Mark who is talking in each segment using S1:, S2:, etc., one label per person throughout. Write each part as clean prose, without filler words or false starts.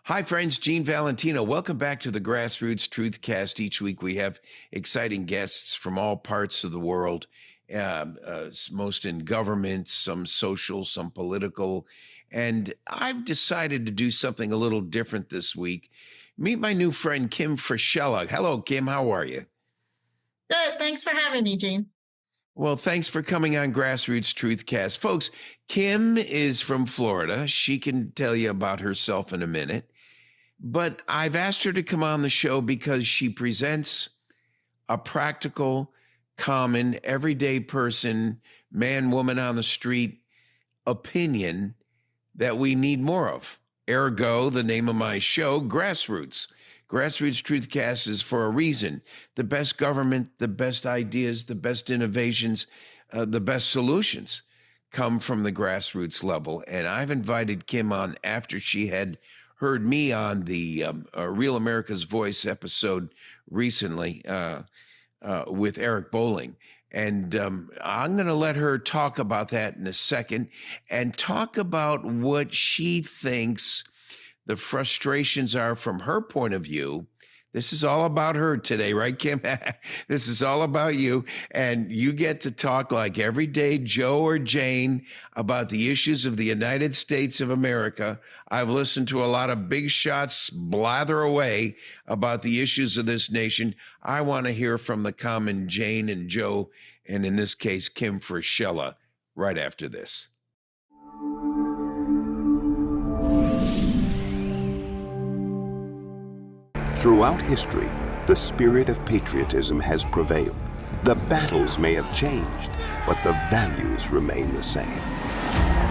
S1: Hi, friends. Gene Valentino. Welcome back to the GrassRoots TruthCast. Each week we have exciting guests from all parts of the world, most in government, some social, some political. And I've decided to do something a little different this week. Meet my new friend, Kim Frascella. Hello, Kim. How are you?
S2: Good. Thanks for having me, Gene.
S1: Well, thanks for coming on GrassRoots TruthCast. Folks, Kim is from Florida. She can tell you about herself in a minute. But I've asked her to come on the show because she presents a practical, common, everyday person, man, woman on the street opinion that we need more of. Ergo, the name of my show, GrassRoots. GrassRoots TruthCast is for a reason. The best government, the best ideas, the best innovations, the best solutions come from the grassroots level. And I've invited Kim on after she had heard me on the Real America's Voice episode recently with Eric Bolling. And I'm going to let her talk about that in a second and talk about what she thinks the frustrations are from her point of view. This is all about her today, right, Kim? This is all about you. And you get to talk like everyday Joe or Jane about the issues of the United States of America. I've listened to a lot of big shots blather away about the issues of this nation. I want to hear from the common Jane and Joe, and in this case, Kim Frascella, right after this.
S3: Throughout history, the spirit of patriotism has prevailed. The battles may have changed, but the values remain the same.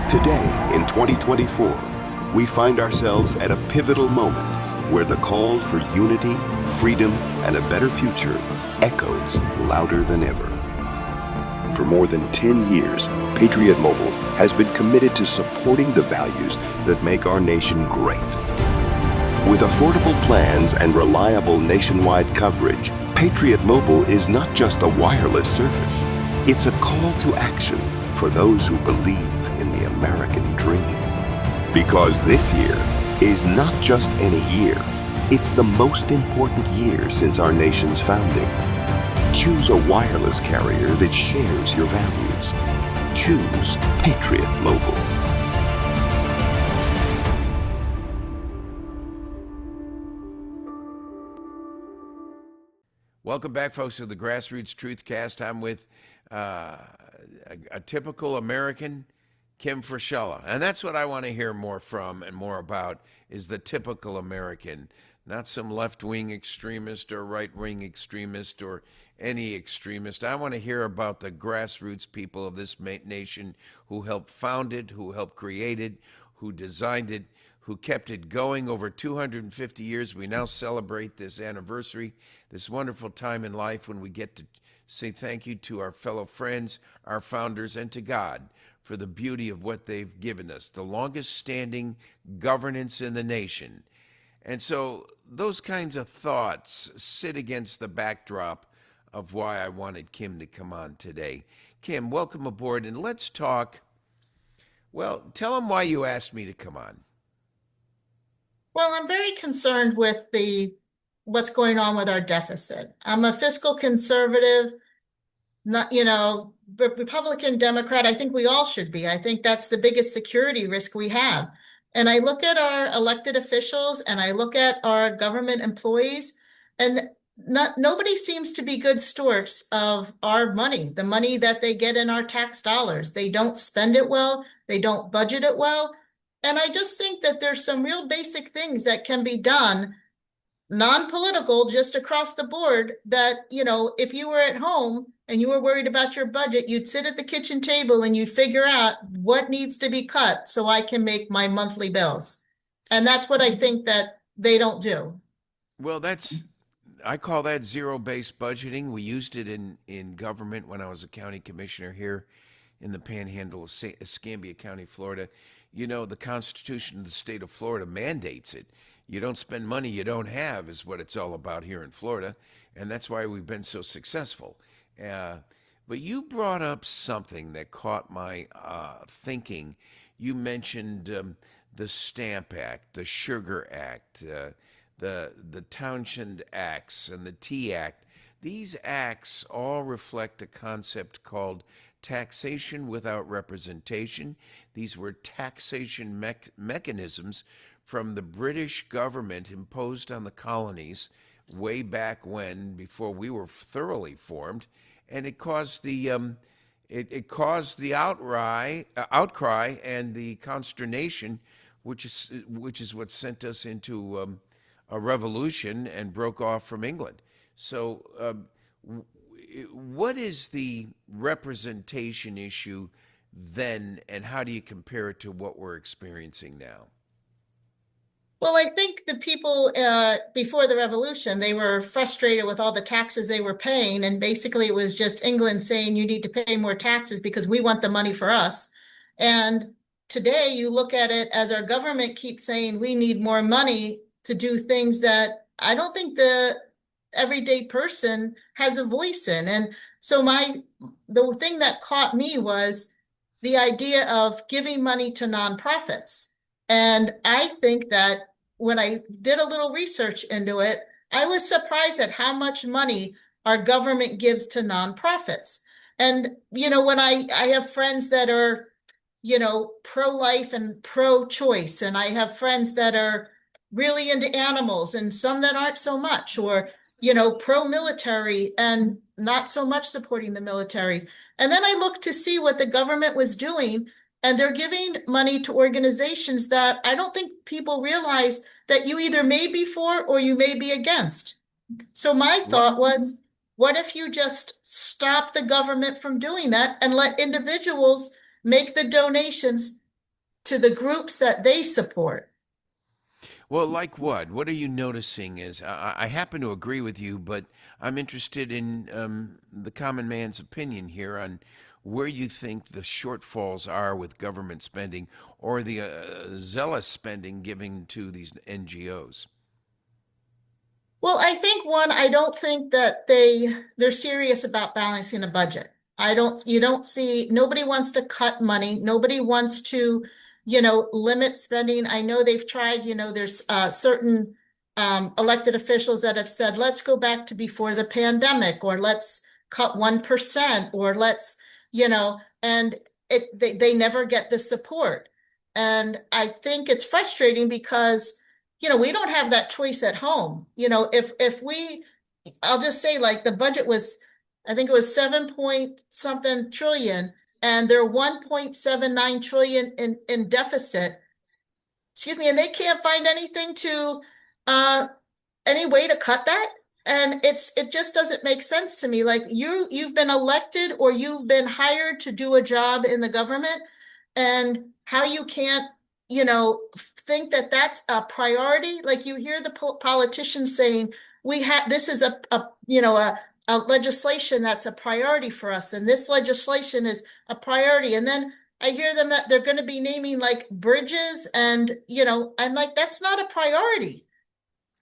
S3: Today, in 2024, we find ourselves at a pivotal moment where the call for unity, freedom, and a better future echoes louder than ever. For more than 10 years, Patriot Mobile has been committed to supporting the values that make our nation great. With affordable plans and reliable nationwide coverage, Patriot Mobile is not just a wireless service. It's a call to action for those who believe in the American dream. Because this year is not just any year, it's the most important year since our nation's founding. Choose a wireless carrier that shares your values. Choose Patriot Mobile.
S1: Welcome back, folks, to the GrassRoots TruthCast. I'm with a typical American, Kim Frascella. And that's what I want to hear more from and more about is the typical American, not some left-wing extremist or right-wing extremist or any extremist. I want to hear about the grassroots people of this nation who helped found it, who helped create it, who designed it, who kept it going over 250 years. We now celebrate this anniversary, this wonderful time in life when we get to say thank you to our fellow friends, our founders, and to God for the beauty of what they've given us, the longest standing governance in the nation. And so those kinds of thoughts sit against the backdrop of why I wanted Kim to come on today. Kim, welcome aboard, and let's talk. Well, tell them why you asked me to come on.
S2: Well, I'm very concerned with what's going on with our deficit. I'm a fiscal conservative, not, Republican, Democrat. I think we all should be. I think that's the biggest security risk we have. And I look at our elected officials and I look at our government employees, and nobody seems to be good stewards of our money, the money that they get in our tax dollars. They don't spend it well. They don't budget it well. And I just think that there's some real basic things that can be done, non-political, just across the board, that, if you were at home and you were worried about your budget, you'd sit at the kitchen table and you'd figure out what needs to be cut so I can make my monthly bills. And that's what I think that they don't do.
S1: Well, I call that zero-based budgeting. We used it in government when I was a county commissioner here in the panhandle of Escambia County, Florida. The Constitution of the state of Florida mandates it. You don't spend money you don't have is what it's all about here in Florida, and that's why we've been so successful. But you brought up something that caught my thinking. You mentioned the Stamp Act, the Sugar Act, the Townshend Acts, and the Tea Act. These acts all reflect a concept called taxation without representation. These were taxation mechanisms from the British government imposed on the colonies way back when, before we were thoroughly formed, and it caused the outcry and the consternation, which is what sent us into a revolution and broke off from England. So, what is the representation issue then, and how do you compare it to what we're experiencing now?
S2: Well, I think the people before the revolution, they were frustrated with all the taxes they were paying. And basically it was just England saying you need to pay more taxes because we want the money for us. And today you look at it as our government keeps saying we need more money to do things that I don't think the everyday person has a voice in. And so the thing that caught me was the idea of giving money to nonprofits. And I think that when I did a little research into it, I was surprised at how much money our government gives to nonprofits. And, when I have friends that are, pro-life and pro-choice, and I have friends that are really into animals and some that aren't so much, or, pro-military and not so much supporting the military. And then I looked to see what the government was doing. And they're giving money to organizations that I don't think people realize that you either may be for or you may be against. So my thought was, what if you just stop the government from doing that and let individuals make the donations to the groups that they support?
S1: Well, like what? What are you noticing? I happen to agree with you, but I'm interested in the common man's opinion here on where you think the shortfalls are with government spending, or the zealous spending given to these NGOs.
S2: Well, I think I don't think that they're serious about balancing a budget. You don't see, nobody wants to cut money. Nobody wants to, limit spending. I know they've tried, there's certain elected officials that have said, let's go back to before the pandemic, or let's cut 1%, or let's, and they never get the support. And I think it's frustrating because, we don't have that choice at home. I'll just say, like, the budget was, I think it was 7 point something trillion, and they're 1.79 trillion in deficit. Excuse me, and they can't find anything any way to cut that. And it just doesn't make sense to me. Like, you've been elected or you've been hired to do a job in the government, and how you can't, think that that's a priority. Like, you hear the politicians saying, this is a legislation that's a priority for us, and this legislation is a priority. And then I hear them that they're going to be naming like bridges, and I'm like, that's not a priority.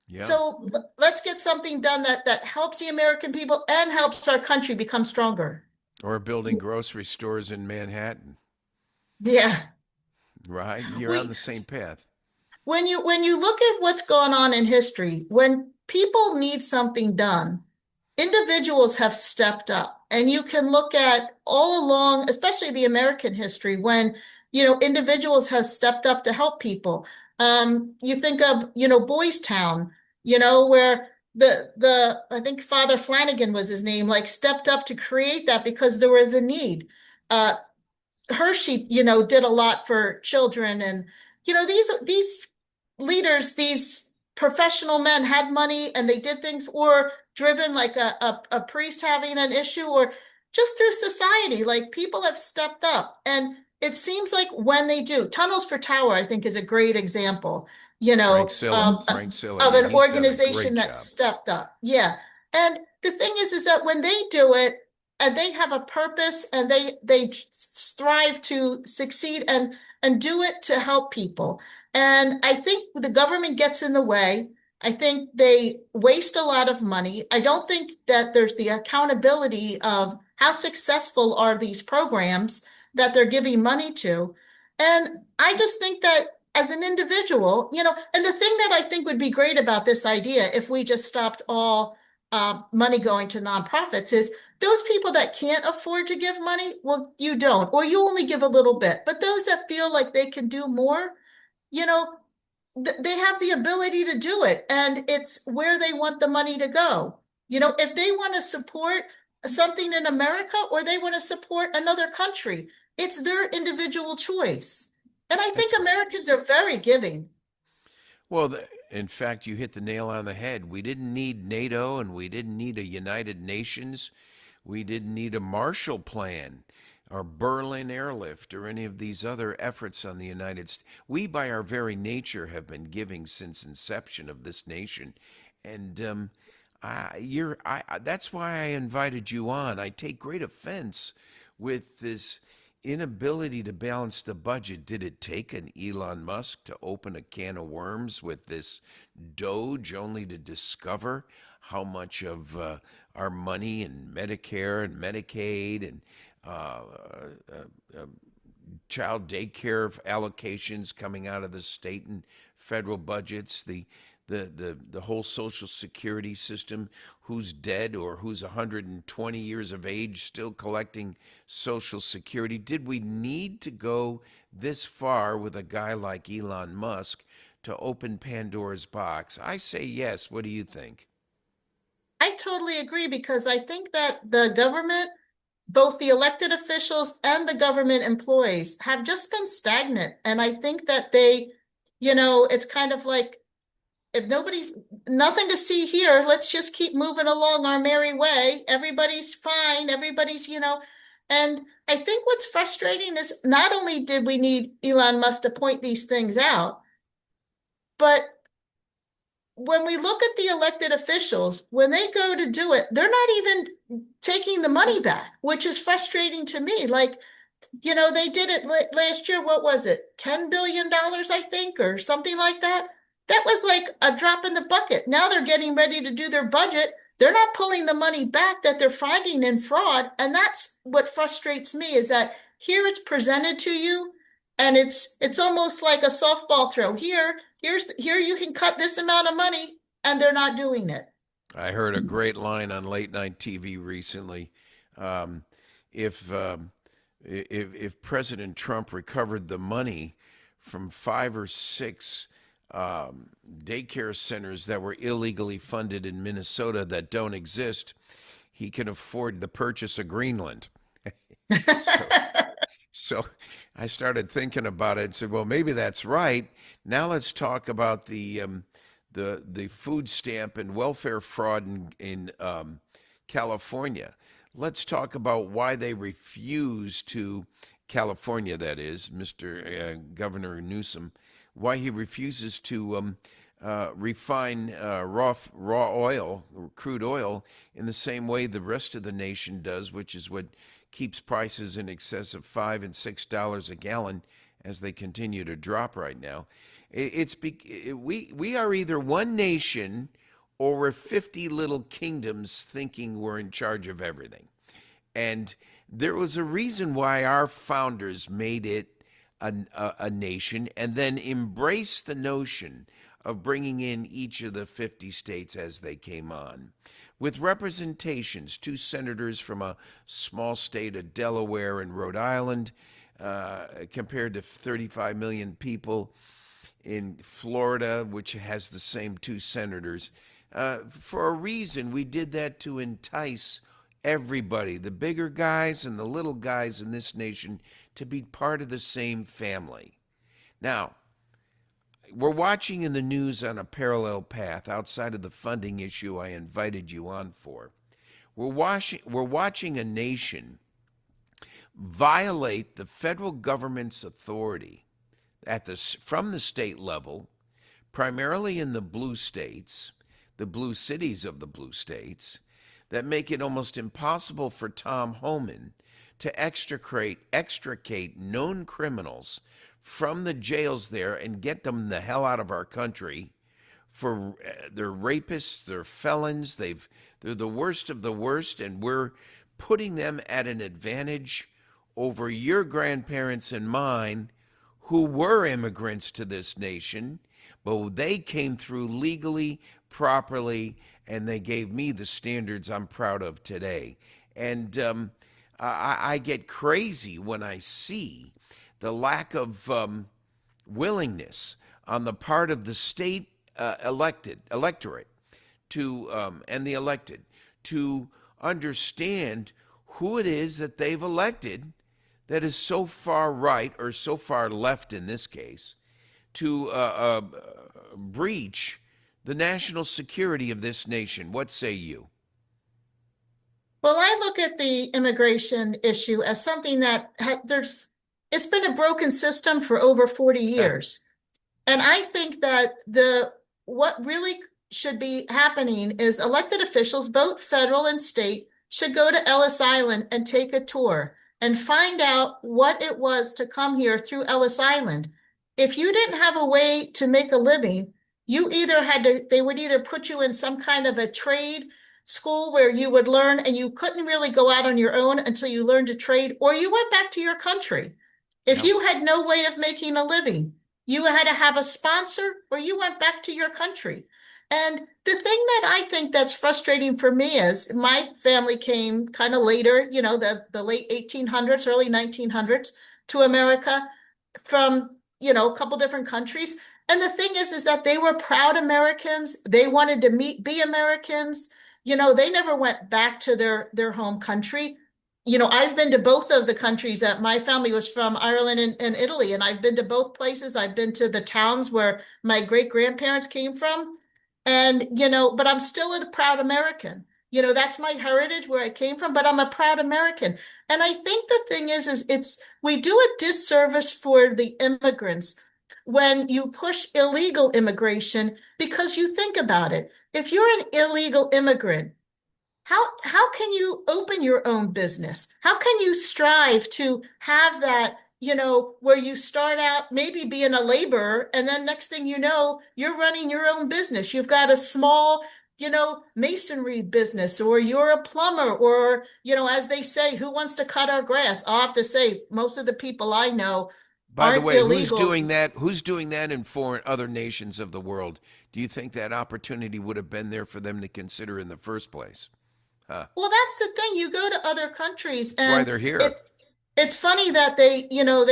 S2: Yeah. So let's get something done that helps the American people and helps our country become stronger.
S1: Or building grocery stores in Manhattan.
S2: Yeah.
S1: Right. You're on the same path.
S2: When you look at what's gone on in history, when people need something done, individuals have stepped up. And you can look at all along, especially the American history, when, individuals have stepped up to help people. You think of, Boys Town, where I think Father Flanagan was his name, like, stepped up to create that because there was a need. Hershey, did a lot for children. And, these leaders, these professional men had money and they did things, or driven like a priest having an issue, or just through society, like, people have stepped up. And it seems like when they do, Tunnels for Tower, I think, is a great example,
S1: Frank Silla,
S2: of an organization that stepped up. Yeah. And the thing is that when they do it and they have a purpose and they strive to succeed and do it to help people. And I think the government gets in the way. I think they waste a lot of money. I don't think that there's the accountability of how successful are these programs that they're giving money to. And I just think that as an individual, and the thing that I think would be great about this idea, if we just stopped all money going to nonprofits, is those people that can't afford to give money, well, you don't, or you only give a little bit. But those that feel like they can do more, you know, they have the ability to do it, and it's where they want the money to go. If they want to support something in America or they want to support another country, it's their individual choice. And I think Americans are very giving.
S1: Well, in fact, you hit the nail on the head. We didn't need NATO and we didn't need a United Nations. We didn't need a Marshall Plan or Berlin Airlift or any of these other efforts on the United States. We, by our very nature, have been giving since inception of this nation. And that's why I invited you on. I take great offense with this inability to balance the budget. Did it take an Elon Musk to open a can of worms with this Doge only to discover how much of our money and Medicare and Medicaid and child daycare allocations coming out of the state and federal budgets, the whole Social Security system, who's dead or who's 120 years of age still collecting Social Security? Did we need to go this far with a guy like Elon Musk to open Pandora's box? I say yes. What do you think?
S2: I totally agree, because I think that the government, both the elected officials and the government employees, have just been stagnant. And I think that it's kind of like, if nothing to see here, let's just keep moving along our merry way. Everybody's fine. And I think what's frustrating is not only did we need Elon Musk to point these things out, but when we look at the elected officials, when they go to do it, they're not even taking the money back, which is frustrating to me. Like, they did it last year. What was it? $10 billion, I think, or something like that. That was like a drop in the bucket. Now they're getting ready to do their budget. They're not pulling the money back that they're finding in fraud. And that's what frustrates me, is that here it's presented to you, and it's almost like a softball throw. Here you can cut this amount of money, and they're not doing it.
S1: I heard a great line on late night TV recently. If President Trump recovered the money from 5 or 6 daycare centers that were illegally funded in Minnesota that don't exist, he can afford the purchase of Greenland. So I started thinking about it and said, well, maybe that's right. Now let's talk about the food stamp and welfare fraud in California. Let's talk about why they refuse to, California that is, Mr. Governor Newsom, why he refuses to refine raw oil, crude oil, in the same way the rest of the nation does, which is what keeps prices in excess of $5 and $6 a gallon as they continue to drop right now. We are either one nation or we're 50 little kingdoms thinking we're in charge of everything. And there was a reason why our founders made it a nation and then embraced the notion of bringing in each of the 50 states as they came on, with representations, 2 senators from a small state of Delaware and Rhode Island, compared to 35 million people in Florida, which has the same 2 senators. For a reason, we did that to entice everybody, the bigger guys and the little guys in this nation, to be part of the same family. Now, we're watching in the news on a parallel path outside of the funding issue I invited you on for. We're watching a nation violate the federal government's authority from the state level, primarily in the blue states, the blue cities of the blue states, that make it almost impossible for Tom Homan to extricate known criminals from the jails there and get them the hell out of our country. For they're rapists, they're felons, they're the worst of the worst, and we're putting them at an advantage over your grandparents and mine, who were immigrants to this nation, but they came through legally, properly, and they gave me the standards I'm proud of today. And I get crazy when I see the lack of willingness on the part of the state electorate to and the elected to understand who it is that they've elected that is so far right, or so far left in this case, to breach the national security of this nation. What say you?
S2: Well, I look at the immigration issue as something that it's been a broken system for over 40 years. And I think that what really should be happening is elected officials, both federal and state, should go to Ellis Island and take a tour and find out what it was to come here through Ellis Island. If you didn't have a way to make a living, they would either put you in some kind of a trade school where you would learn, and you couldn't really go out on your own until you learned to trade, or you went back to your country. If you had no way of making a living, you had to have a sponsor, or you went back to your country. And the thing that I think that's frustrating for me is my family came kind of later, the late 1800s, early 1900s to America from, a couple different countries. And the thing is that they were proud Americans. They wanted to be Americans. They never went back to their home country. I've been to both of the countries that my family was from, Ireland and Italy, and I've been to both places. I've been to the towns where my great-grandparents came from. And, but I'm still a proud American. That's my heritage, where I came from, but I'm a proud American. And I think the thing is we do a disservice for the immigrants when you push illegal immigration, because you think about it. If you're an illegal immigrant, how can you open your own business? How can you strive to have that, where you start out maybe being a laborer, and then next thing you know, you're running your own business. You've got a small, masonry business, or you're a plumber, or, as they say, who wants to cut our grass? I'll have to say, most of the people I know
S1: By the way,
S2: illegals.
S1: who's doing that? Who's doing that in other nations of the world? Do you think that opportunity would have been there for them to consider in the first place?
S2: Well, that's the thing. You go to other countries, and
S1: that's why they're here.
S2: It's funny that they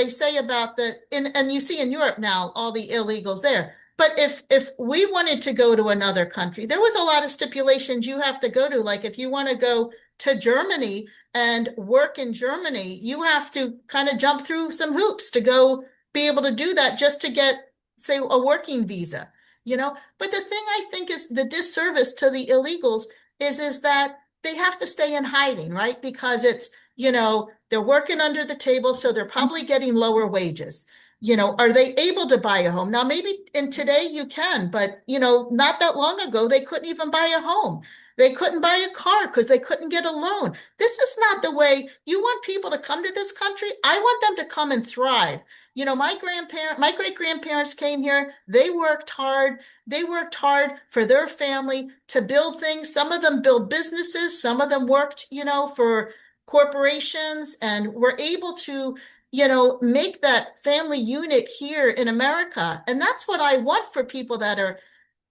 S2: say about and you see in Europe now, all the illegals there. But if we wanted to go to another country, there was a lot of stipulations you have to go to. Like if you want to go to Germany and work in Germany, you have to kind of jump through some hoops to go be able to do that, just to get, say, a working visa, But the thing I think is the disservice to the illegals is that they have to stay in hiding, right? Because it's, they're working under the table, so they're probably getting lower wages. Are they able to buy a home? Now, maybe in today you can, but, not that long ago, they couldn't even buy a home. They couldn't buy a car because they couldn't get a loan. This is not the way you want people to come to this country. I want them to come and thrive. My great-grandparents came here. They worked hard. They worked hard for their family to build things. Some of them built businesses. Some of them worked, for corporations, and were able to, make that family unit here in America. And that's what I want for people that are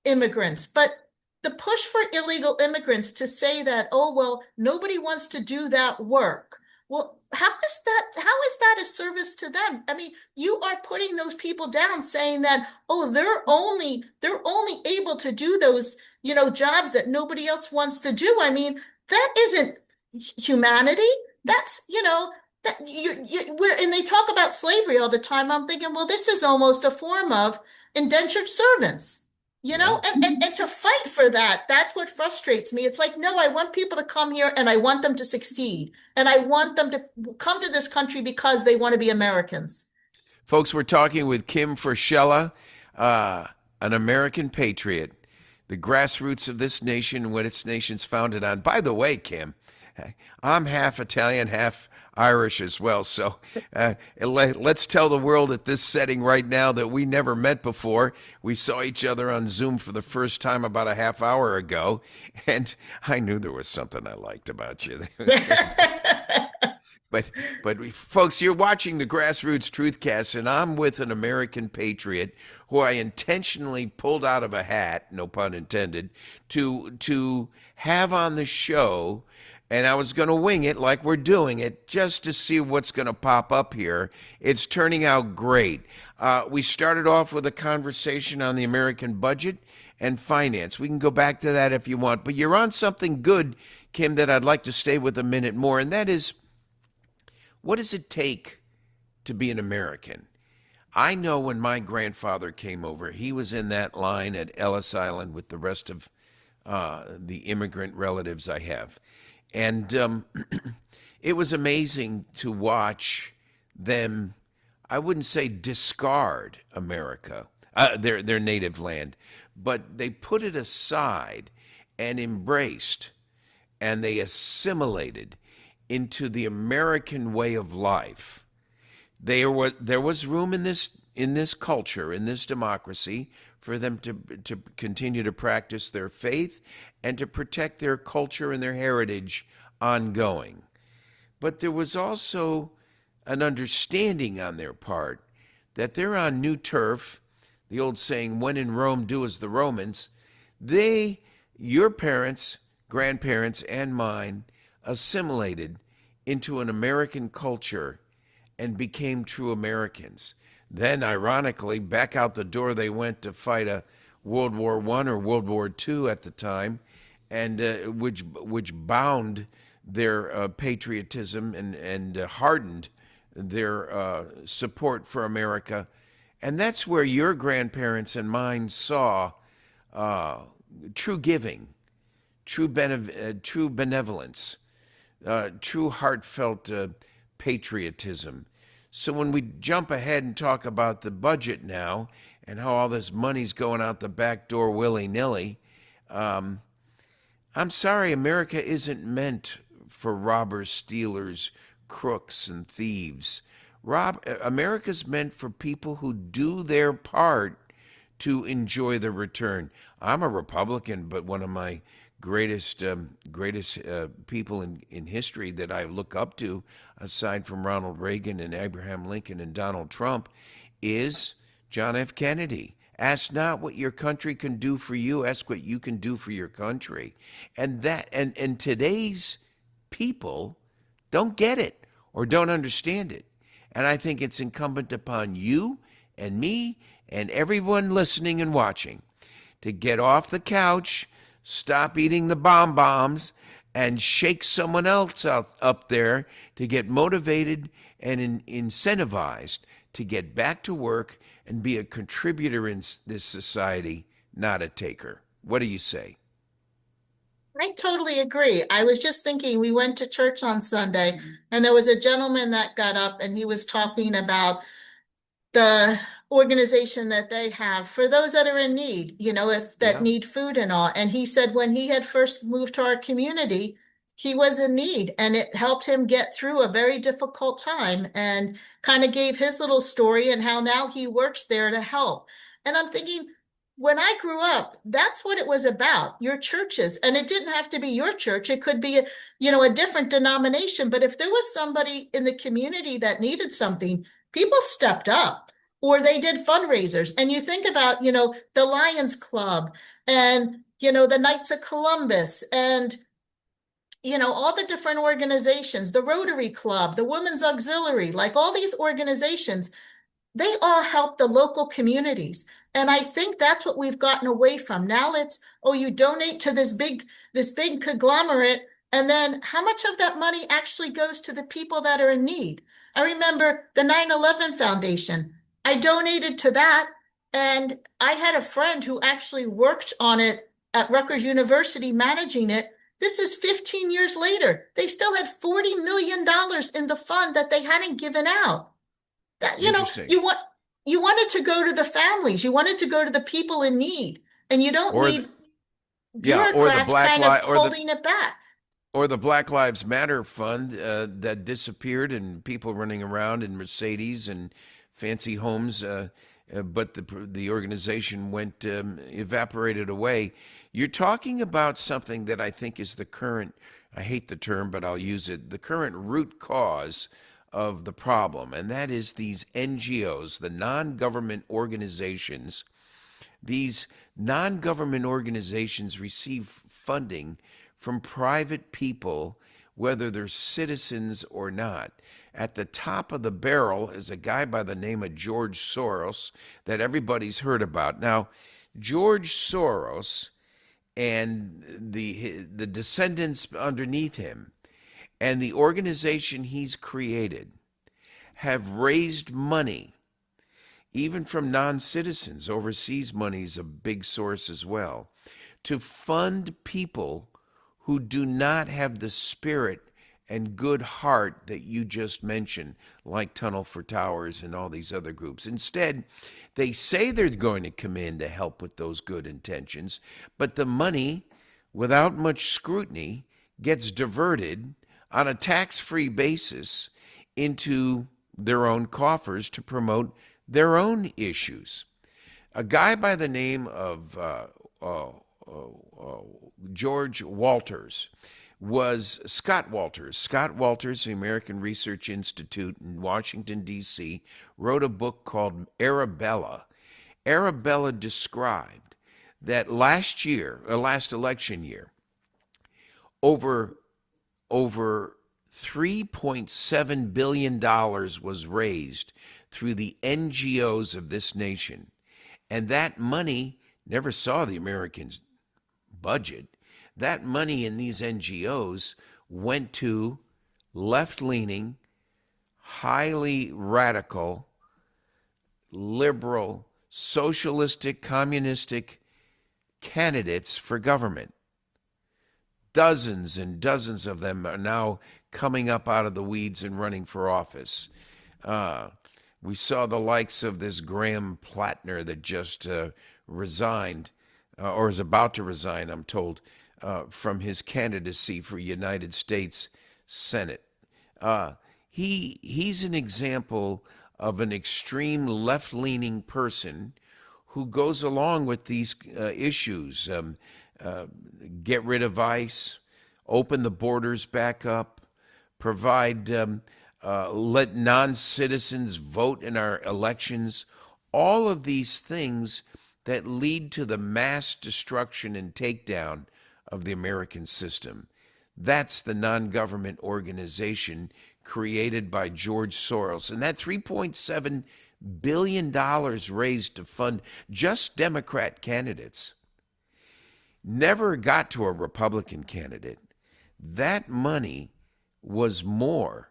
S2: immigrants. But the push for illegal immigrants to say that, oh, well, nobody wants to do that work. Well, how is that a service to them? I mean, you are putting those people down, saying that, oh, they're only able to do those, jobs that nobody else wants to do. I mean, that isn't humanity. That's, and they talk about slavery all the time. I'm thinking, well, this is almost a form of indentured servants. And to fight for that, that's what frustrates me. It's like, no, I want people to come here, and I want them to succeed. And I want them to come to this country because they want to be Americans.
S1: Folks, we're talking with Kim Frascella, an American patriot, the grassroots of this nation and what its nation's founded on. By the way, Kim, I'm half Italian, half Irish as well. So let's tell the world at this setting right now that we never met before. We saw each other on Zoom for the first time about a half hour ago, and I knew there was something I liked about you. But folks, you're watching the Grassroots TruthCast, and I'm with an American patriot who I intentionally pulled out of a hat, no pun intended, to have on the show. And I was going to wing it like we're doing it just to see what's going to pop up here. It's turning out great. We started off with a conversation on the American budget and finance. We can go back to that if you want. But you're on something good, Kim, that I'd like to stay with a minute more. And that is, what does it take to be an American? I know when my grandfather came over, he was in that line at Ellis Island with the rest of the immigrant relatives I have. And it was amazing to watch them, I wouldn't say discard America, their native land, but they put it aside and embraced, and they assimilated into the American way of life. There was room in this culture, in this democracy, for them to continue to practice their faith and to protect their culture and their heritage ongoing. But there was also an understanding on their part that they're on new turf. The old saying, when in Rome, do as the Romans. Your parents, grandparents, and mine assimilated into an American culture and became true Americans. Then, ironically, back out the door they went to fight a World War I or World War II at the time, and which bound their patriotism and hardened their support for America. And that's where your grandparents and mine saw true giving, true benevolence, true heartfelt patriotism. So when we jump ahead and talk about the budget now and how all this money's going out the back door willy-nilly, I'm sorry, America isn't meant for robbers, stealers, crooks, and thieves. America's meant for people who do their part to enjoy the return. I'm a Republican, but one of my greatest people in history that I look up to, aside from Ronald Reagan and Abraham Lincoln and Donald Trump, is John F. Kennedy. Ask not what your country can do for you, ask what you can do for your country. And today's people don't get it or don't understand it. And I think it's incumbent upon you and me and everyone listening and watching to get off the couch, stop eating the bombs, and shake someone else up there to get motivated and incentivized to get back to work and be a contributor in this society, not a taker. What do you say?
S2: I totally agree. I was just thinking, we went to church on Sunday, and there was a gentleman that got up and he was talking about the organization that they have for those that are in need, that need food and all. And he said when he had first moved to our community, he was in need, and it helped him get through a very difficult time, and kind of gave his little story and how now he works there to help. And I'm thinking, when I grew up, that's what it was about, your churches. And it didn't have to be your church. It could be, a different denomination. But if there was somebody in the community that needed something, people stepped up, or they did fundraisers. And you think about, the Lions Club and, the Knights of Columbus and, all the different organizations, the Rotary Club, the Women's Auxiliary, like all these organizations, they all help the local communities. And I think that's what we've gotten away from. Now you donate to this big conglomerate, and then how much of that money actually goes to the people that are in need? I remember the 9/11 Foundation. I donated to that, and I had a friend who actually worked on it at Rutgers University managing it. This is 15 years later. They still had $40 million in the fund that they hadn't given out. That, you wanted to go to the families, you wanted to go to the people in need, and you don't need bureaucrats holding it back.
S1: Or the Black Lives Matter fund that disappeared, and people running around in Mercedes and fancy homes, but the organization went evaporated away. You're talking about something that I think is the current I hate the term, but I'll use it, the current root cause of the problem, and that is these NGOs, the non-government organizations. These non-government organizations receive funding from private people, whether they're citizens or not. At the top of the barrel is a guy by the name of George Soros that everybody's heard about. Now, George Soros and the descendants underneath him and the organization he's created have raised money, even from non-citizens. Overseas money is a big source as well, to fund people who do not have the spirit and good heart that you just mentioned, like Tunnel for Towers and all these other groups. Instead, they say they're going to come in to help with those good intentions, but the money, without much scrutiny, gets diverted on a tax-free basis into their own coffers to promote their own issues. A guy by the name of George Walters was Scott Walters. Scott Walters, the American Research Institute in Washington, D.C., wrote a book called Arabella. Arabella described that last election year, over $3.7 billion was raised through the NGOs of this nation. And that money never saw the Americans' budget. That money in these NGOs went to left-leaning, highly radical, liberal, socialistic, communistic candidates for government. Dozens and dozens of them are now coming up out of the weeds and running for office. We saw the likes of this Graham Plattner that just resigned, or is about to resign, I'm told, from his candidacy for United States Senate. He's an example of an extreme left-leaning person who goes along with these issues. Get rid of ICE, open the borders back up, provide, let non-citizens vote in our elections. All of these things that lead to the mass destruction and takedown of the American system. That's the non-government organization created by George Soros. And that $3.7 billion raised to fund just Democrat candidates never got to a Republican candidate. That money was more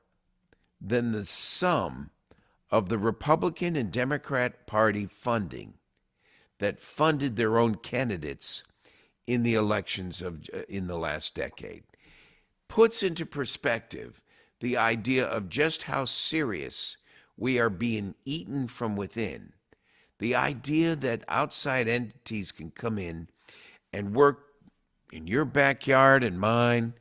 S1: than the sum of the Republican and Democrat Party funding that funded their own candidates in the elections in the last decade. Puts into perspective the idea of just how serious we are being eaten from within. The idea that outside entities can come in and work in your backyard and mine,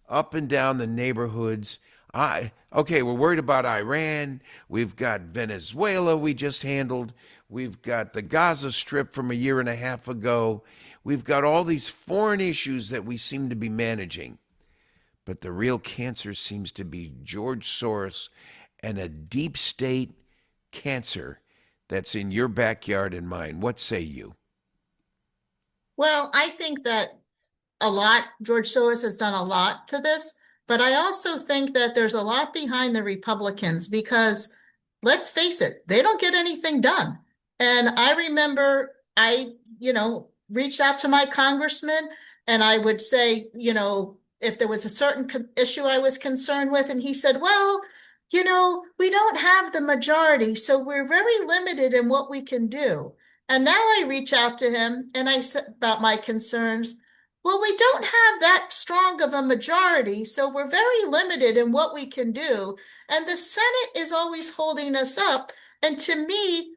S1: up and down the neighborhoods. Okay, we're worried about Iran. We've got Venezuela we just handled. We've got the Gaza Strip from a year and a half ago. We've got all these foreign issues that we seem to be managing. But the real cancer seems to be George Soros and a deep state cancer that's in your backyard and mine. What say you?
S2: Well, I think that George Soros has done a lot to this, but I also think that there's a lot behind the Republicans because, let's face it, they don't get anything done. And I remember I reached out to my congressman and I would say, if there was a certain issue I was concerned with, and he said, well, we don't have the majority, so we're very limited in what we can do. And now I reach out to him and I said about my concerns. Well, we don't have that strong of a majority, so we're very limited in what we can do. And the Senate is always holding us up. And to me,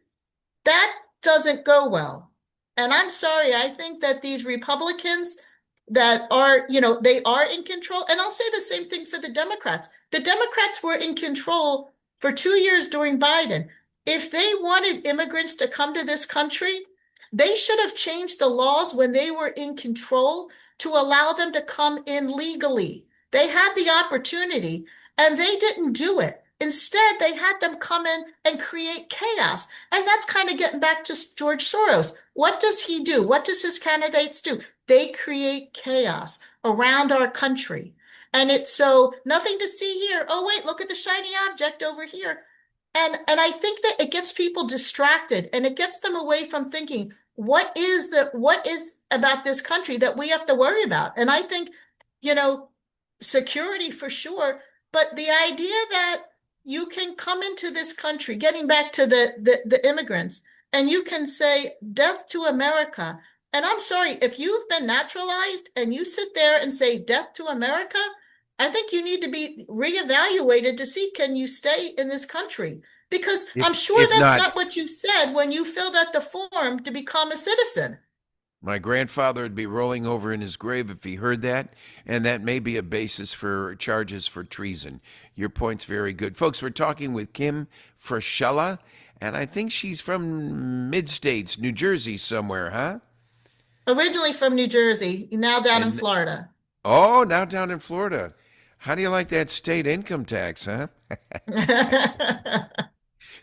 S2: that doesn't go well. And I'm sorry, I think that these Republicans that are, they are in control. And I'll say the same thing for the Democrats. The Democrats were in control for 2 years during Biden. If they wanted immigrants to come to this country, they should have changed the laws when they were in control to allow them to come in legally. They had the opportunity and they didn't do it. Instead, they had them come in and create chaos. And that's kind of getting back to George Soros. What does he do? What does his candidates do? They create chaos around our country. And it's so nothing to see here. Oh, wait, look at the shiny object over here. And I think that it gets people distracted and it gets them away from thinking, what is about this country that we have to worry about? And I think, you know, security for sure, but the idea that you can come into this country, getting back to the immigrants, and you can say death to America. And I'm sorry, if you've been naturalized and you sit there and say death to America, I think you need to be reevaluated to see, can you stay in this country? Because I'm sure that's not what you said when you filled out the form to become a citizen.
S1: My grandfather would be rolling over in his grave if he heard that, and that may be a basis for charges for treason. Your point's very good. Folks, we're talking with Kim Frascella, and I think she's from mid-states, New Jersey somewhere, huh?
S2: Originally from New Jersey, now down in Florida.
S1: Oh, now down in Florida. How do you like that state income tax, huh?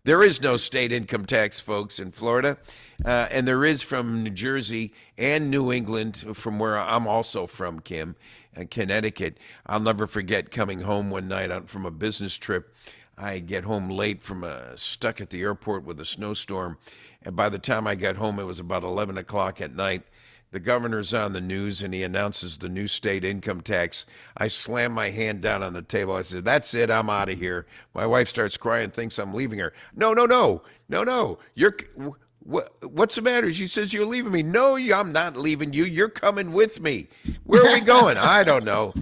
S1: There is no state income tax, folks, in Florida. And there is from New Jersey and New England, from where I'm also from, Kim, Connecticut. I'll never forget coming home one night from a business trip. I get home late from stuck at the airport with a snowstorm. And by the time I got home, it was about 11 o'clock at night. The governor's on the news, and he announces the new state income tax. I slam my hand down on the table. I said, that's it. I'm out of here. My wife starts crying, thinks I'm leaving her. No. What's the matter? She says, you're leaving me. No, I'm not leaving you. You're coming with me. Where are we going? I don't know.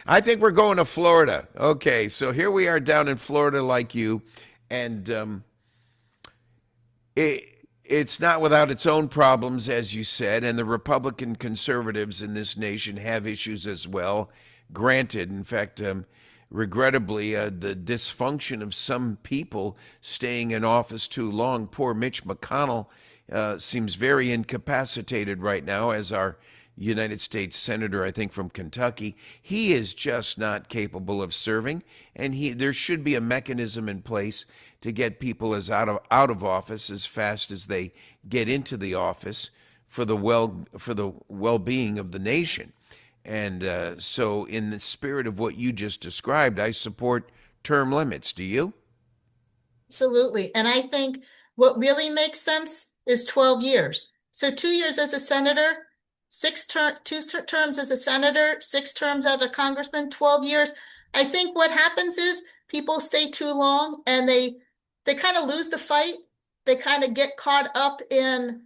S1: I think we're going to Florida. Okay, so here we are down in Florida like you. And it's not without its own problems, as you said, and the Republican conservatives in this nation have issues as well. Granted, in fact, regrettably, the dysfunction of some people staying in office too long. Poor Mitch McConnell seems very incapacitated right now as our United States Senator, I think, from Kentucky. He is just not capable of serving, and there should be a mechanism in place to get people out of office as fast as they get into the office for the well-being of the nation. And so in the spirit of what you just described, I support term limits. Do you?
S2: Absolutely. And I think what really makes sense is 12 years. So 2 years as a senator, 2 terms as a senator, 6 terms as a congressman, 12 years. I think what happens is people stay too long and they kind of lose the fight. They kind of get caught up in,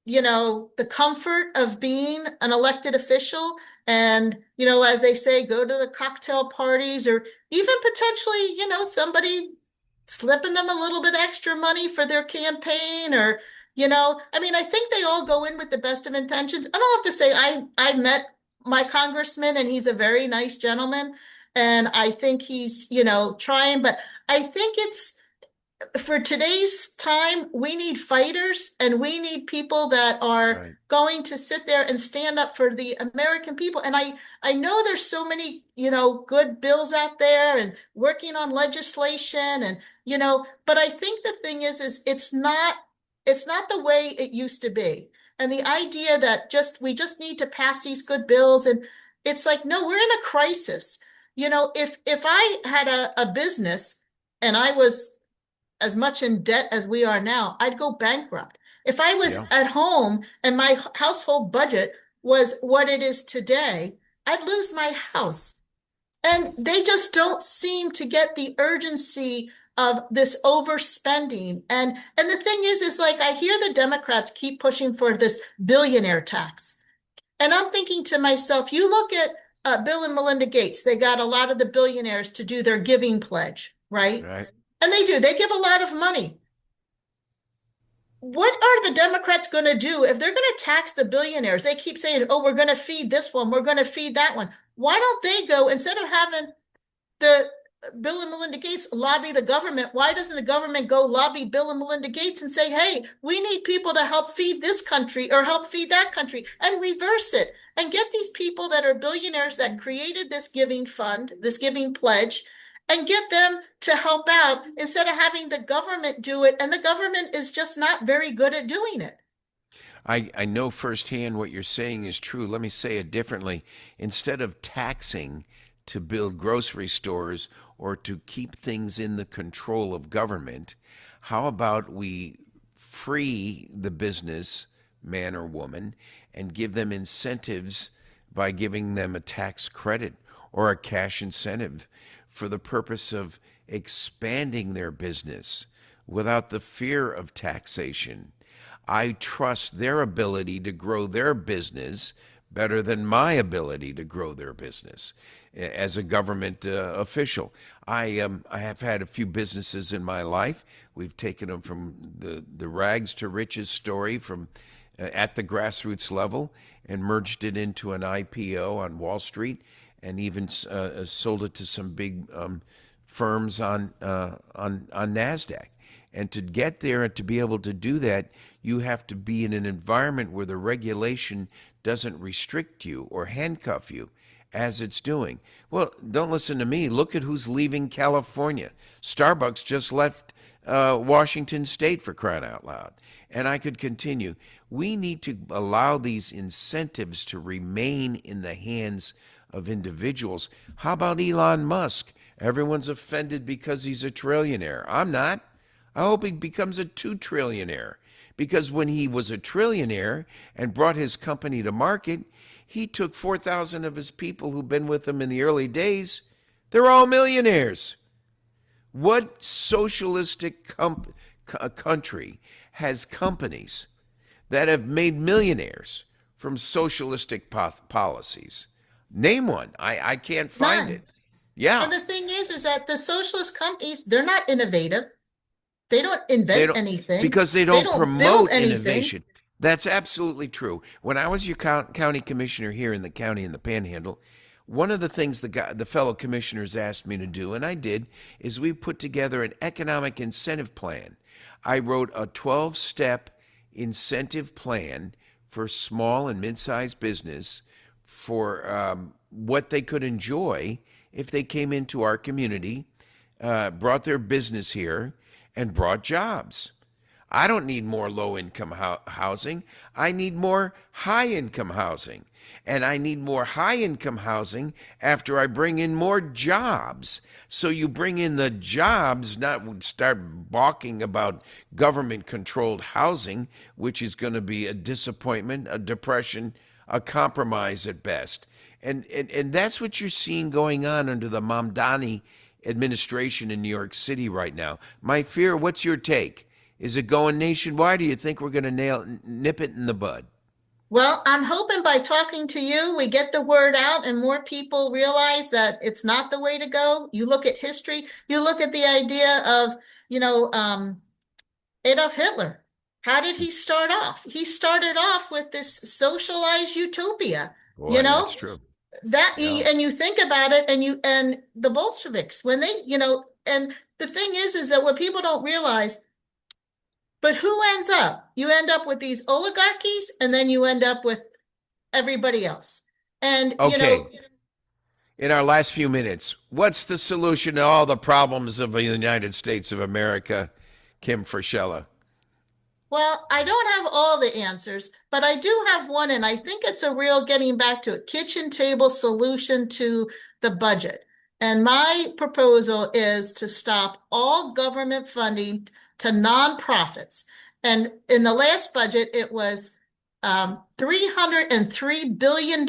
S2: the comfort of being an elected official. And, as they say, go to the cocktail parties or even potentially, somebody slipping them a little bit extra money for their campaign or, I think they all go in with the best of intentions. And I'll have to say, I met my congressman and he's a very nice gentleman. And I think he's, trying, but I think for today's time, we need fighters and we need people that are going to sit there and stand up for the American people. And I know there's so many, good bills out there and working on legislation and, but I think the thing is it's not the way it used to be. And the idea that we just need to pass these good bills. And it's like, no, we're in a crisis. If I had a business and I was as much in debt as we are now, I'd go bankrupt. If I was at home and my household budget was what it is today, I'd lose my house. And they just don't seem to get the urgency of this overspending. And the thing is like, I hear the Democrats keep pushing for this billionaire tax. And I'm thinking to myself, you look at Bill and Melinda Gates, they got a lot of the billionaires to do their giving pledge, right? And they give a lot of money. What are the Democrats going to do if they're going to tax the billionaires? They keep saying, oh, we're going to feed this one, we're going to feed that one. Why don't they go, instead of having Bill and Melinda Gates lobby the government. Why doesn't the government go lobby Bill and Melinda Gates and say, hey, we need people to help feed this country or help feed that country, and reverse it and get these people that are billionaires that created this giving fund, this giving pledge, and get them to help out instead of having the government do it. And the government is just not very good at doing it.
S1: I know firsthand what you're saying is true. Let me say it differently. Instead of taxing to build grocery stores or to keep things in the control of government, how about we free the business man or woman and give them incentives by giving them a tax credit or a cash incentive for the purpose of expanding their business without the fear of taxation. I trust their ability to grow their business better than my ability to grow their business as a government official. I have had a few businesses in my life. We've taken them from the rags to riches story from at the grassroots level and merged it into an IPO on Wall Street, and even sold it to some big firms on NASDAQ. And to get there and to be able to do that, you have to be in an environment where the regulation doesn't restrict you or handcuff you as it's doing. Well, don't listen to me. Look at who's leaving California. Starbucks just left Washington State, for crying out loud. And I could continue. We need to allow these incentives to remain in the hands of individuals. How about Elon Musk? Everyone's offended because he's a trillionaire. I'm not. I hope he becomes a 2-trillionaire, because when he was a trillionaire and brought his company to market, he took 4,000 of his people who've been with him in the early days. They're all millionaires. What socialistic country has companies that have made millionaires from socialistic policies? Name one. I can't find
S2: None.
S1: it. Yeah.
S2: And the thing is that the socialist companies, they're not innovative. They don't invent anything.
S1: Because they don't promote
S2: build anything.
S1: innovation. That's absolutely true. When I was your county commissioner here in the county in the Panhandle, one of the things the fellow commissioners asked me to do, and I did, is we put together an economic incentive plan. I wrote a 12-step incentive plan for small and mid-sized business for what they could enjoy if they came into our community, brought their business here, and brought jobs. I don't need more low-income housing. I need more high-income housing. And I need more high-income housing after I bring in more jobs. So you bring in the jobs, not start balking about government-controlled housing, which is going to be a disappointment, a depression, a compromise at best. And that's what you're seeing going on under the Mamdani administration in New York City right now. My fear, what's your take? Is it going nationwide, or do you think we're going to nip it in the bud?
S2: Well, I'm hoping by talking to you, we get the word out and more people realize that it's not the way to go. You look at history, you look at the idea of, Adolf Hitler. How did he start off? He started off with this socialized utopia.
S1: Boy, that's true.
S2: And you think about it, and the Bolsheviks, when they, and the thing is that what people don't realize, but who ends up? You end up with these oligarchies, and then you end up with everybody else. And,
S1: okay. In our last few minutes, what's the solution to all the problems of the United States of America, Kim Frascella?
S2: Well, I don't have all the answers, but I do have one, and I think it's a real getting back to a kitchen table solution to the budget. And my proposal is to stop all government funding to nonprofits. And in the last budget, it was $303 billion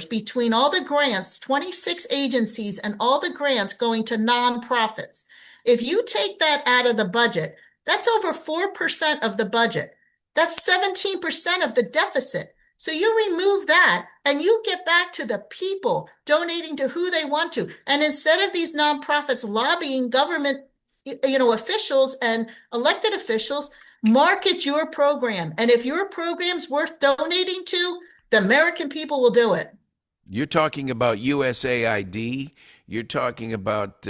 S2: between all the grants, 26 agencies, and all the grants going to nonprofits. If you take that out of the budget, that's over 4% of the budget. That's 17% of the deficit. So you remove that and you get back to the people donating to who they want to. And instead of these nonprofits lobbying government, officials and elected officials, market your program. And if your program's worth donating to, the American people will do it.
S1: You're talking about USAID. You're talking about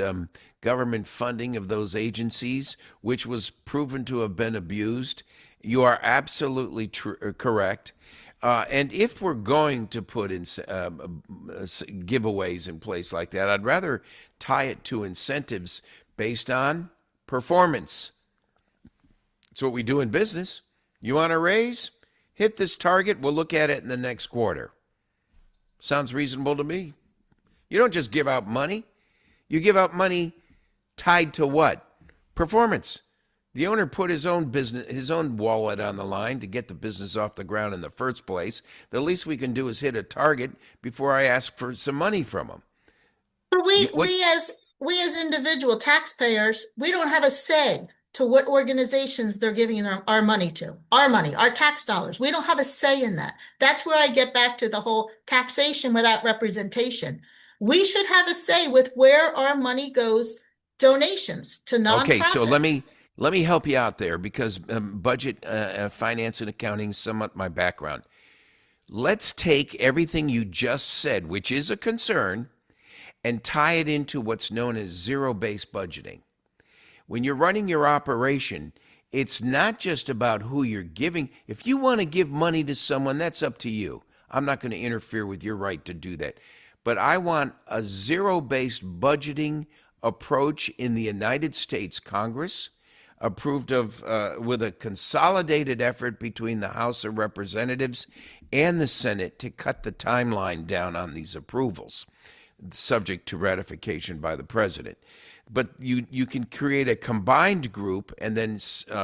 S1: government funding of those agencies, which was proven to have been abused. You are absolutely correct. And if we're going to put in giveaways in place like that, I'd rather tie it to incentives based on performance. It's what we do in business. You want a raise? Hit this target. We'll look at it in the next quarter. Sounds reasonable to me. You don't just give out money. You give out money tied to what? Performance. The owner put his own wallet on the line to get the business off the ground in the first place. The least we can do is hit a target before I ask for some money from him.
S2: But we as individual taxpayers, we don't have a say to what organizations they're giving our money to. Our money, our tax dollars. We don't have a say in that. That's where I get back to the whole taxation without representation. We should have a say with where our money goes, donations to nonprofits.
S1: Okay, so let me help you out there, because budget, finance, and accounting is somewhat my background. Let's take everything you just said, which is a concern, and tie it into what's known as zero-based budgeting. When you're running your operation, it's not just about who you're giving. If you want to give money to someone, that's up to you. I'm not going to interfere with your right to do that. But I want a zero-based budgeting approach in the United States Congress, approved of with a consolidated effort between the House of Representatives and the Senate to cut the timeline down on these approvals, subject to ratification by the president. But you can create a combined group and then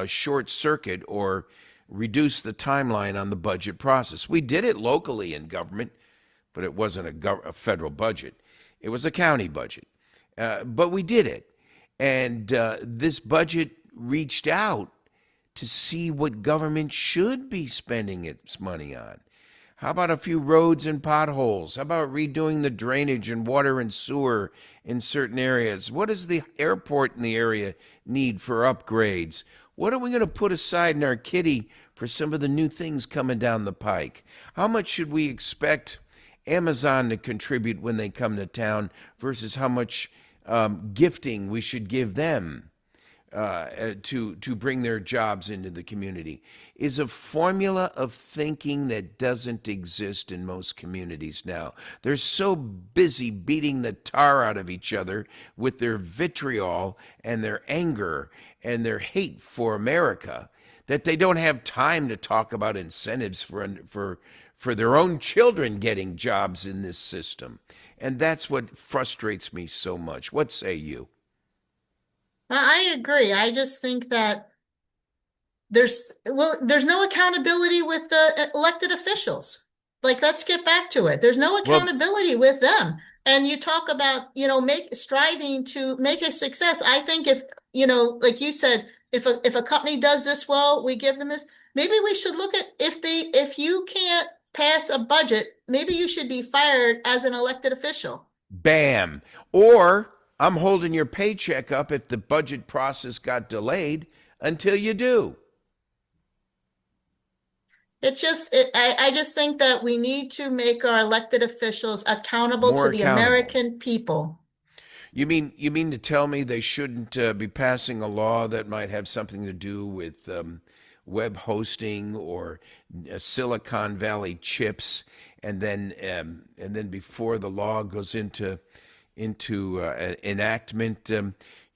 S1: short circuit or reduce the timeline on the budget process. We did it locally in government, but it wasn't a federal budget. It was a county budget. But we did it. And this budget reached out to see what government should be spending its money on. How about a few roads and potholes? How about redoing the drainage and water and sewer in certain areas? What does the airport in the area need for upgrades? What are we going to put aside in our kitty for some of the new things coming down the pike? How much should we expect Amazon to contribute when they come to town versus how much gifting we should give them to bring their jobs into the community? Is a formula of thinking that doesn't exist in most communities now. They're so busy beating the tar out of each other with their vitriol and their anger and their hate for America that they don't have time to talk about incentives for their own children getting jobs in this system. And that's what frustrates me so much. What say you?
S2: I agree. I just think that there's no accountability with the elected officials. Like, let's get back to it. There's no accountability with them. And you talk about, striving to make a success. I think if, like you said, if a company does this well, we give them this. Maybe we should look at if you can't pass a budget, maybe you should be fired as an elected official.
S1: Bam. Or I'm holding your paycheck up if the budget process got delayed until you do.
S2: I just think that we need to make our elected officials accountable to the American people.
S1: You mean to tell me they shouldn't be passing a law that might have something to do with web hosting or Silicon Valley chips, and then before the law goes into enactment,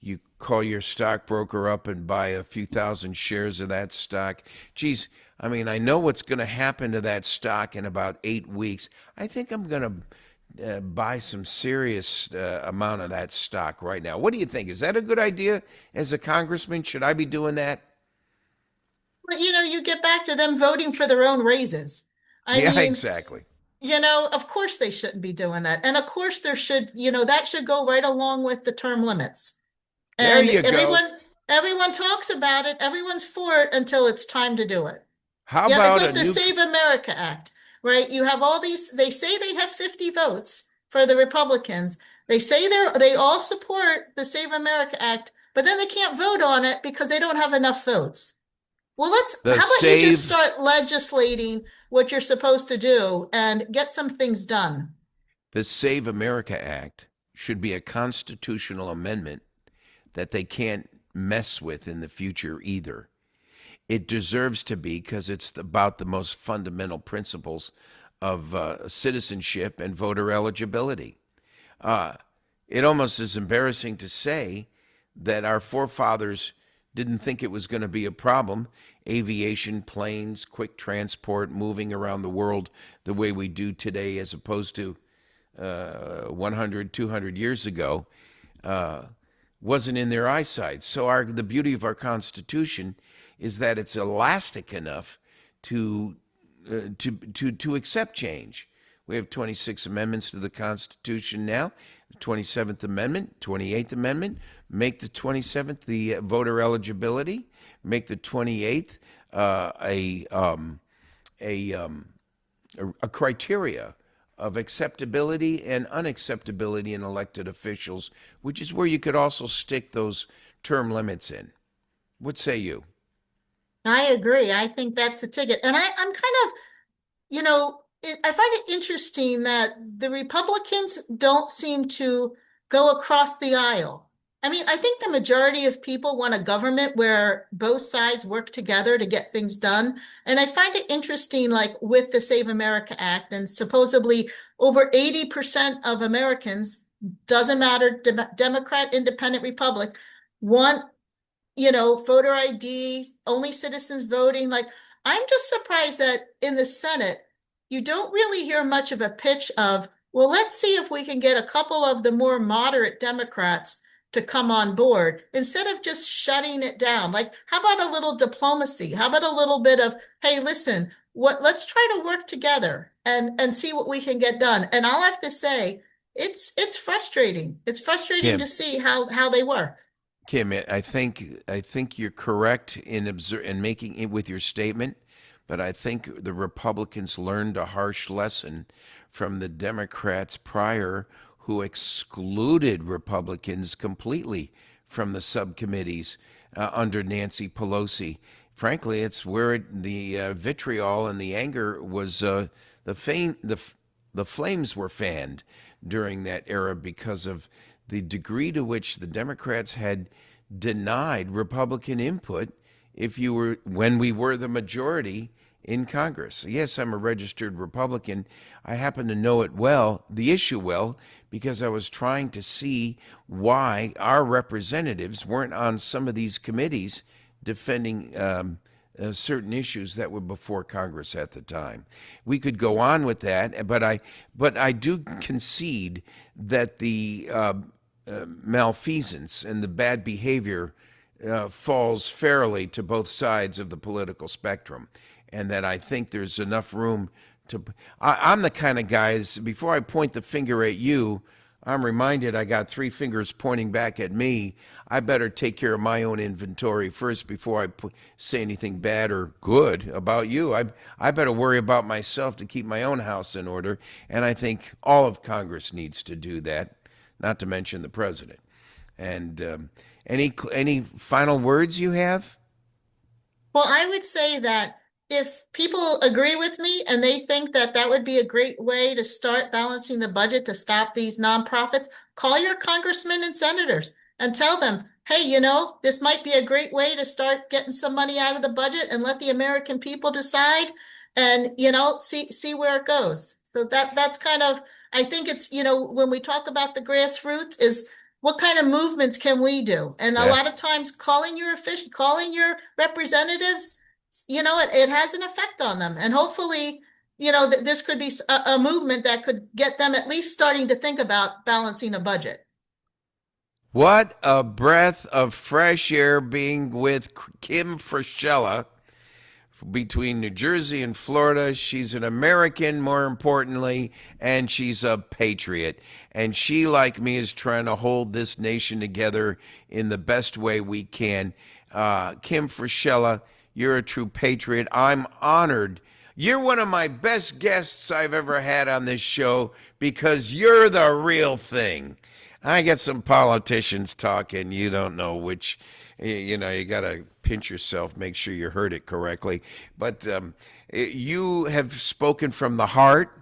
S1: you call your stockbroker up and buy a few thousand shares of that stock? Geez, I mean, I know what's going to happen to that stock in about 8 weeks. I think I'm going to buy some serious amount of that stock right now. What do you think? Is that a good idea as a congressman? Should I be doing that?
S2: Well, you get back to them voting for their own raises. I mean,
S1: exactly.
S2: Of course they shouldn't be doing that. And of course there should, that should go right along with the term limits. And
S1: there you go.
S2: Everyone talks about it. Everyone's for it until it's time to do it.
S1: How about
S2: it's like the Save America Act, right? You have all these, they say they have 50 votes for the Republicans. They say they all support the Save America Act, but then they can't vote on it because they don't have enough votes. Well, how about you just start legislating what you're supposed to do and get some things done?
S1: The Save America Act should be a constitutional amendment that they can't mess with in the future either. It deserves to be, because it's about the most fundamental principles of citizenship and voter eligibility. It almost is embarrassing to say that our forefathers didn't think it was going to be a problem. Aviation, planes, quick transport, moving around the world the way we do today as opposed to 100, 200 years ago, wasn't in their eyesight. So the beauty of our Constitution is that it's elastic enough to accept change. We have 26 amendments to the Constitution now. The 27th Amendment, 28th Amendment, make the 27th the voter eligibility, make the 28th a criteria of acceptability and unacceptability in elected officials, which is where you could also stick those term limits in. What say you?
S2: I agree. I think that's the ticket. And I'm kind of, I find it interesting that the Republicans don't seem to go across the aisle. I mean, I think the majority of people want a government where both sides work together to get things done. And I find it interesting, like with the Save America Act, and supposedly over 80% of Americans, doesn't matter, Democrat, Independent, Republic, want, voter ID, only citizens voting. Like, I'm just surprised that in the Senate, you don't really hear much of a pitch of, well, let's see if we can get a couple of the more moderate Democrats to come on board instead of just shutting it down. Like, how about a little diplomacy? How about a little bit of, hey, listen, let's try to work together and see what we can get done. And I'll have to say, it's frustrating. It's frustrating to see how they work.
S1: Kim, I think you're correct in making it with your statement, but I think the Republicans learned a harsh lesson from the Democrats prior, who excluded Republicans completely from the subcommittees under Nancy Pelosi. Frankly, it's where the vitriol and the anger was, the flames were fanned during that era because of the degree to which the Democrats had denied Republican input when we were the majority in Congress. Yes, I'm a registered Republican. I happen to know the issue well, because I was trying to see why our representatives weren't on some of these committees defending certain issues that were before Congress at the time. We could go on with that, but I do concede that the malfeasance and the bad behavior falls fairly to both sides of the political spectrum, and that I think there's enough room to. I'm the kind of guys, before I point the finger at you, I'm reminded I got three fingers pointing back at me. I better take care of my own inventory first before I say anything bad or good about you. I better worry about myself to keep my own house in order, and I think all of Congress needs to do that, not to mention the president. And any final words you have?
S2: Well, I would say that if people agree with me and they think that that would be a great way to start balancing the budget to stop these nonprofits, call your congressmen and senators and tell them, hey, this might be a great way to start getting some money out of the budget, and let the American people decide, and, see where it goes. So that's kind of, I think it's, when we talk about the grassroots, is what kind of movements can we do? And a lot of times calling your representatives, it has an effect on them. And hopefully, this could be a movement that could get them at least starting to think about balancing a budget.
S1: What a breath of fresh air being with Kim Frascella between New Jersey and Florida. She's an American, more importantly, and she's a patriot. And she, like me, is trying to hold this nation together in the best way we can. Kim Frascella, you're a true patriot. I'm honored. You're one of my best guests I've ever had on this show, because you're the real thing. I get some politicians talking, you don't know which, you got to pinch yourself, make sure you heard it correctly. But you have spoken from the heart.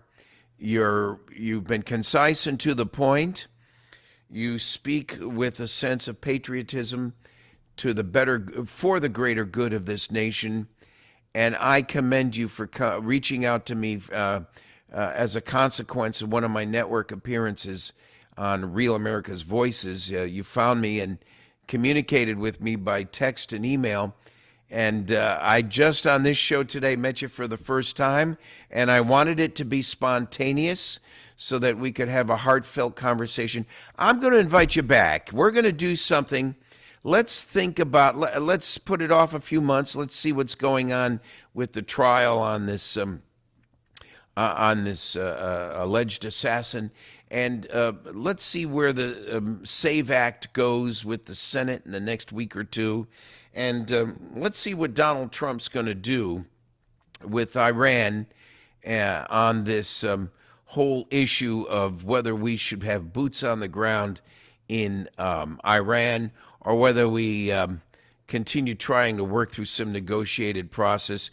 S1: You've been concise and to the point. You speak with a sense of patriotism for the greater good of this nation. And I commend you for reaching out to me as a consequence of one of my network appearances on Real America's Voices. You found me and communicated with me by text and email. And I just on this show today met you for the first time, and I wanted it to be spontaneous so that we could have a heartfelt conversation. I'm going to invite you back. We're going to do something. Let's put it off a few months. Let's see what's going on with the trial on this alleged assassin. And let's see where the SAVE Act goes with the Senate in the next week or two. And let's see what Donald Trump's going to do with Iran on this whole issue of whether we should have boots on the ground in Iran or whether we continue trying to work through some negotiated process.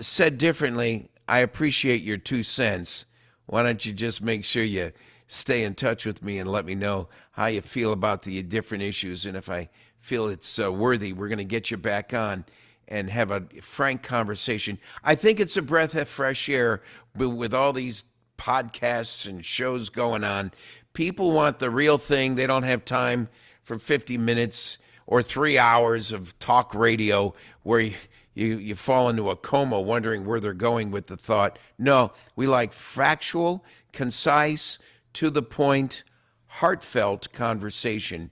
S1: Said differently, I appreciate your 2 cents. Why don't you just make sure you stay in touch with me and let me know how you feel about the different issues. And if I feel it's worthy, we're going to get you back on and have a frank conversation. I think it's a breath of fresh air, but with all these podcasts and shows going on, people want the real thing. They don't have time for 50 minutes or 3 hours of talk radio where you fall into a coma wondering where they're going with the thought. No, we like factual, concise, to the point, heartfelt conversation.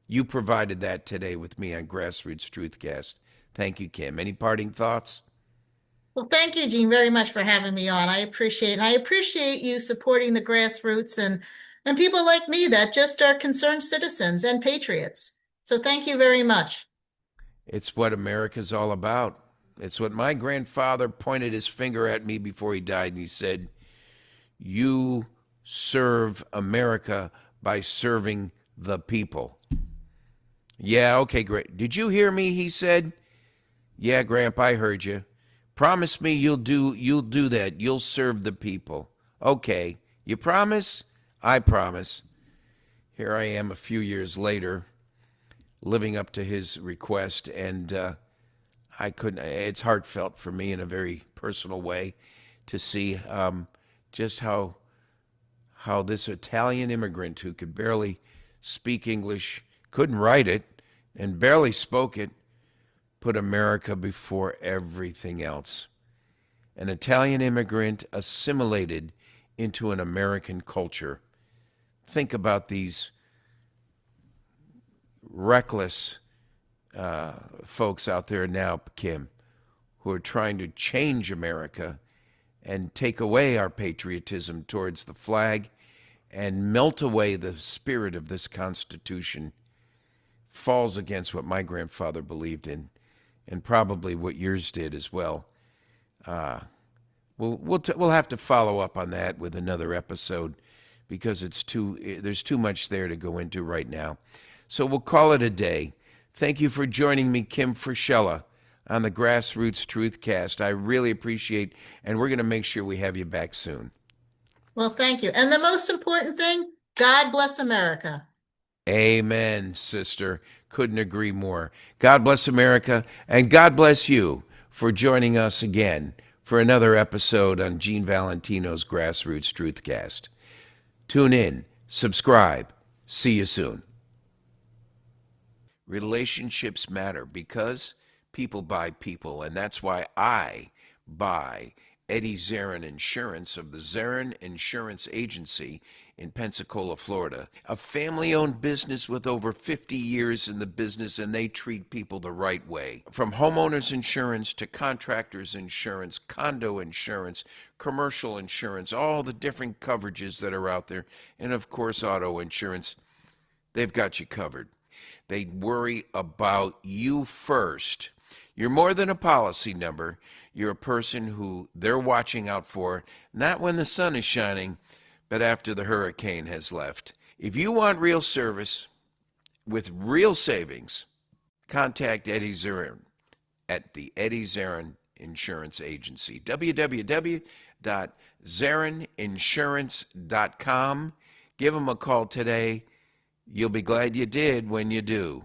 S1: You provided that today with me on GrassRoots TruthCast. Thank you, Kim. Any parting thoughts?
S2: Well, thank you, Gene, very much for having me on. I appreciate you supporting the grassroots and people like me that just are concerned citizens and patriots. So thank you very much.
S1: It's what America's all about. It's what my grandfather pointed his finger at me before he died, and he said, "You serve America by serving the people." Yeah, okay, great. Did you hear me? He said. Yeah, Grandpa, I heard you. Promise me you'll do that. You'll serve the people. Okay. You promise? I promise. Here I am a few years later, living up to his request, and it's heartfelt for me in a very personal way to see just how this Italian immigrant who could barely speak English, couldn't write it, and barely spoke it, put America before everything else. An Italian immigrant assimilated into an American culture. Think about these reckless folks out there now, Kim, who are trying to change America and take away our patriotism towards the flag and melt away the spirit of this Constitution. Falls against what my grandfather believed in, and probably what yours did as well. We'll have to follow up on that with another episode because there's too much there to go into right now. So we'll call it a day. Thank you for joining me, Kim Frascella, on the GrassRoots TruthCast. I really appreciate, and we're going to make sure we have you back soon.
S2: Well, thank you. And the most important thing, God bless America.
S1: Amen, sister. Couldn't agree more. God bless America, and God bless you for joining us again for another episode on Gene Valentino's GrassRoots TruthCast. Tune in, subscribe. See you soon. Relationships matter because people buy people, and that's why I buy Eddie Zarin Insurance of the Zarin Insurance Agency in Pensacola, Florida. A family-owned business with over 50 years in the business, and they treat people the right way. From homeowners insurance to contractors insurance, condo insurance, commercial insurance, all the different coverages that are out there, and of course auto insurance, they've got you covered. They worry about you first. You're more than a policy number. You're a person who they're watching out for, not when the sun is shining, but after the hurricane has left. If you want real service with real savings, contact Eddie Zarin at the Eddie Zarin Insurance Agency. www.zarininsurance.com. Give them a call today. You'll be glad you did when you do.